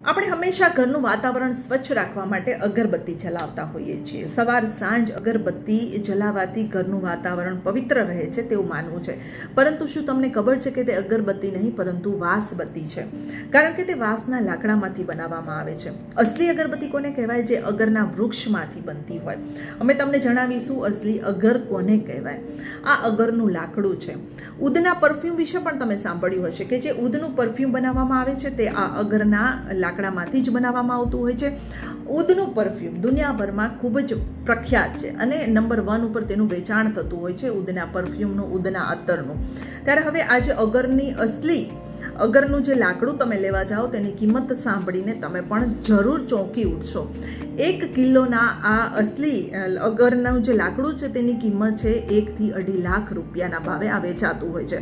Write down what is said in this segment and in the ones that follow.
આપણે હંમેશા ઘરનું વાતાવરણ સ્વચ્છ રાખવા માટે અગરબત્તી જલાવતા હોઈએ છીએ. સવાર સાંજ અગરબત્તી જલાવવાથી ઘરનું વાતાવરણ પવિત્ર રહે છે તેવું માનવું છે. પરંતુ શું તમને ખબર છે કે તે અગરબત્તી નહીં પરંતુ વાંસબત્તી છે? કારણ કે તે વાંસના લાકડામાંથી બનાવવામાં આવે છે. અસલી અગરબત્તી કોને કહેવાય? જે અગરના વૃક્ષમાંથી બનતી હોય. અમે તમને જણાવીશું અસલી અગર કોને કહેવાય. આ અગરનું લાકડું છે. ઉદના પરફ્યુમ વિશે પણ તમે સાંભળ્યું હશે કે જે ઉદનું પરફ્યુમ બનાવવામાં આવે છે તે આ અગરના લાકડામાંથી જ બનાવવામાં આવતું હોય છે. ઉદનું પરફ્યુમ દુનિયાભરમાં ખૂબ જ પ્રખ્યાત છે અને નંબર 1 ઉપર તેનું વેચાણ થતું હોય છે, ઉદના પરફ્યુમનું, ઉદના અત્તરનું. ત્યારે હવે આજે અગરનું જે લાકડું તમે લેવા જાઓ તેની કિંમત સાંભળીને તમે પણ જરૂર ચોંકી ઉઠશો. 1 કિલોના આ અસલી અગરનું જે લાકડું છે તેની કિંમત છે 1 થી 2.5 લાખ રૂપિયાના ભાવે આ વેચાતું હોય છે.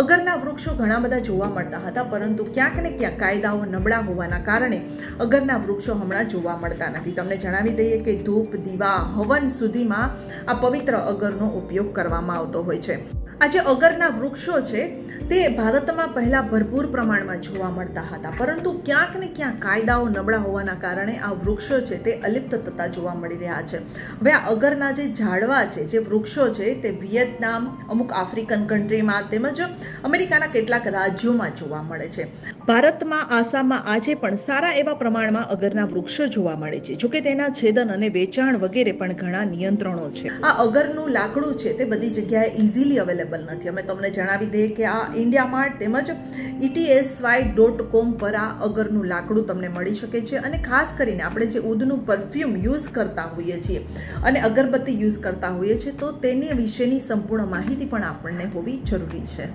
અગરના વૃક્ષો ઘણા બધા જોવા મળતા હતા, પરંતુ ક્યાંક ને ક્યાંક કાયદાઓ નબળા હોવાના કારણે અગરના વૃક્ષો હમણાં જોવા મળતા નથી. તમને જણાવી દઈએ કે ધૂપ, દીવા, હવન સુધીમાં આ પવિત્ર અગરનો ઉપયોગ કરવામાં આવતો હોય છે. આ જે અગરના વૃક્ષો છે તે ભારતમાં પહેલા ભરપૂર પ્રમાણમાં જોવા મળતા હતા, પરંતુ ક્યાંક ને ક્યાંક કાયદાઓ નબળા હોવાના કારણે આ વૃક્ષો છે તે અલિપ્ત થતા જોવા મળી રહ્યા છે. હવે આ અગરના જે ઝાડવા છે, જે વૃક્ષો છે તે વિયેતનામ, અમુક આફ્રિકન કન્ટ્રીમાં તેમજ અમેરિકાના કેટલાક રાજ્યોમાં જોવા મળે છે. ભારતમાં, આસામમાં આજે પણ સારા એવા પ્રમાણમાં અગરના વૃક્ષો જોવા મળે છે. જોકે તેના છેદન અને વેચાણ વગેરે પણ ઘણા નિયંત્રણો છે. આ અગરનું લાકડું છે તે બધી જગ્યાએ ઇઝીલી અવેલેબલ નથી. અમે તમને જણાવી દઈએ કે આ ઇન્ડિયા માર્ટ તેમજ etsy.com પર આ અગરનું લાકડું તમને મળી શકે છે. અને ખાસ કરીને આપણે જે ઉદનું પરફ્યુમ યુઝ કરતા હોઈએ છીએ અને અગરબત્તી યુઝ કરતા હોઈએ છીએ તો તેની વિશેની સંપૂર્ણ માહિતી પણ આપણને હોવી જરૂરી છે.